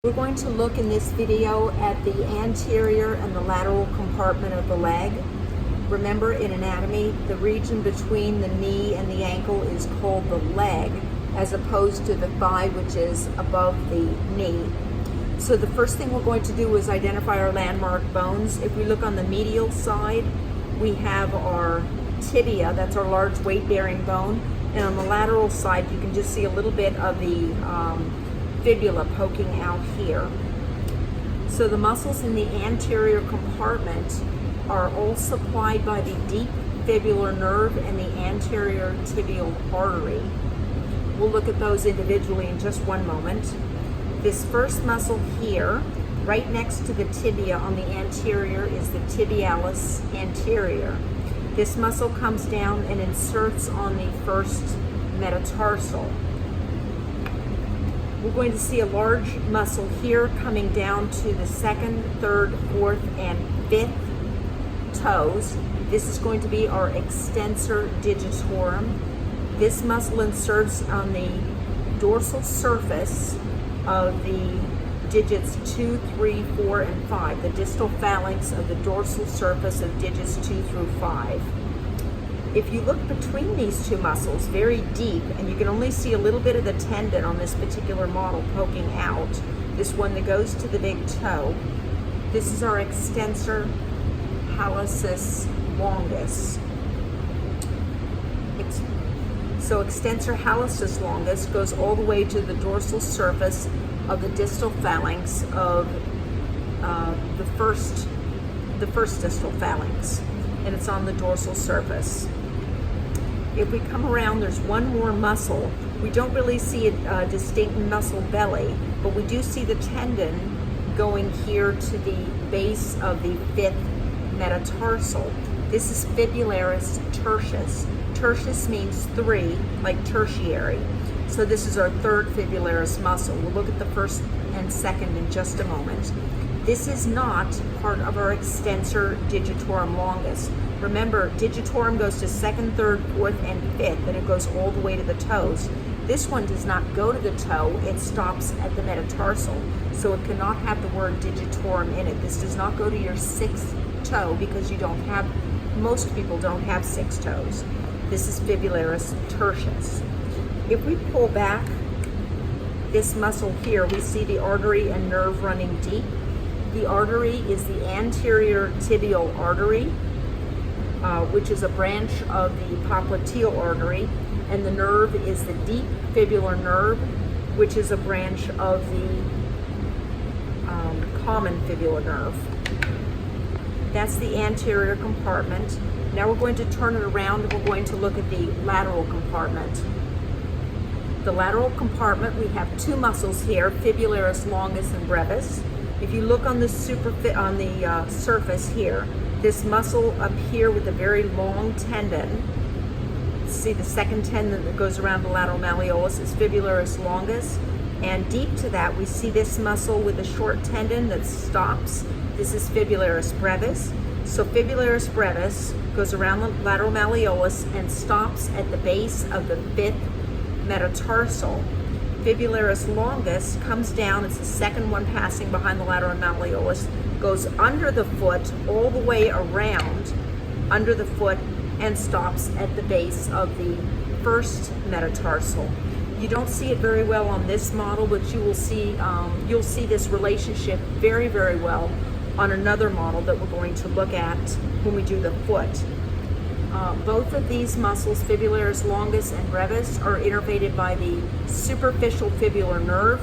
We're going to look in this video at the anterior and the lateral compartment of the leg. Remember, in anatomy, the region between the knee and the ankle is called the leg, as opposed to the thigh, which is above the knee. So the first thing we're going to do is identify our landmark bones. If we look on the medial side, we have our tibia, that's our large weight-bearing bone, and on the lateral side, you can just see a little bit of the fibula poking out here. So the muscles in the anterior compartment are all supplied by the deep fibular nerve and the anterior tibial artery. We'll look at those individually in just one moment. This first muscle here, right next to the tibia on the anterior, is the Tibialis Anterior. This muscle comes down and inserts on the first metatarsal. We're going to see a large muscle here coming down to the second, third, fourth, and fifth toes. This is going to be our Extensor Digitorum. This muscle inserts on the dorsal surface of the digits 2, 3, 4, and 5, the distal phalanx of the dorsal surface of digits 2 through 5. If you look between these two muscles very deep, and you can only see a little bit of the tendon on this particular model poking out, this one that goes to the big toe, this is our extensor Hallucis longus. So extensor Hallucis longus goes all the way to the dorsal surface of the distal phalanx of the first distal phalanx, and it's on the dorsal surface. If we come around, there's one more muscle. We don't really see a distinct muscle belly, but we do see the tendon going here to the base of the fifth metatarsal. This is Fibularis tertius. Tertius means three, like tertiary. So this is our third fibularis muscle. We'll look at the first and second in just a moment. This is not part of our extensor digitorum longus. Remember, digitorum goes to second, third, fourth, and fifth, and it goes all the way to the toes. This one does not go to the toe, it stops at the metatarsal. So it cannot have the word digitorum in it. This does not go to your sixth toe because most people don't have 6 toes. This is Fibularis tertius. If we pull back this muscle here, we see the artery and nerve running deep. The artery is the anterior tibial artery, which is a branch of the popliteal artery, and the nerve is the deep fibular nerve, which is a branch of the common fibular nerve. That's the anterior compartment. Now we're going to turn it around and we're going to look at the lateral compartment. The lateral compartment, we have 2 muscles here, Fibularis longus and brevis. If you look on the surface here, this muscle up here with a very long tendon, see the second tendon that goes around the lateral malleolus is Fibularis longus, and deep to that we see this muscle with a short tendon that stops. This is Fibularis brevis. So Fibularis brevis goes around the lateral malleolus and stops at the base of the fifth metatarsal. Fibularis longus comes down, it's the second one passing behind the lateral malleolus, goes under the foot all the way around under the foot and stops at the base of the first metatarsal. You don't see it very well on this model, but you'll see this relationship very, very well on another model that we're going to look at when we do the foot. Both of these muscles, Fibularis longus and brevis, are innervated by the superficial fibular nerve,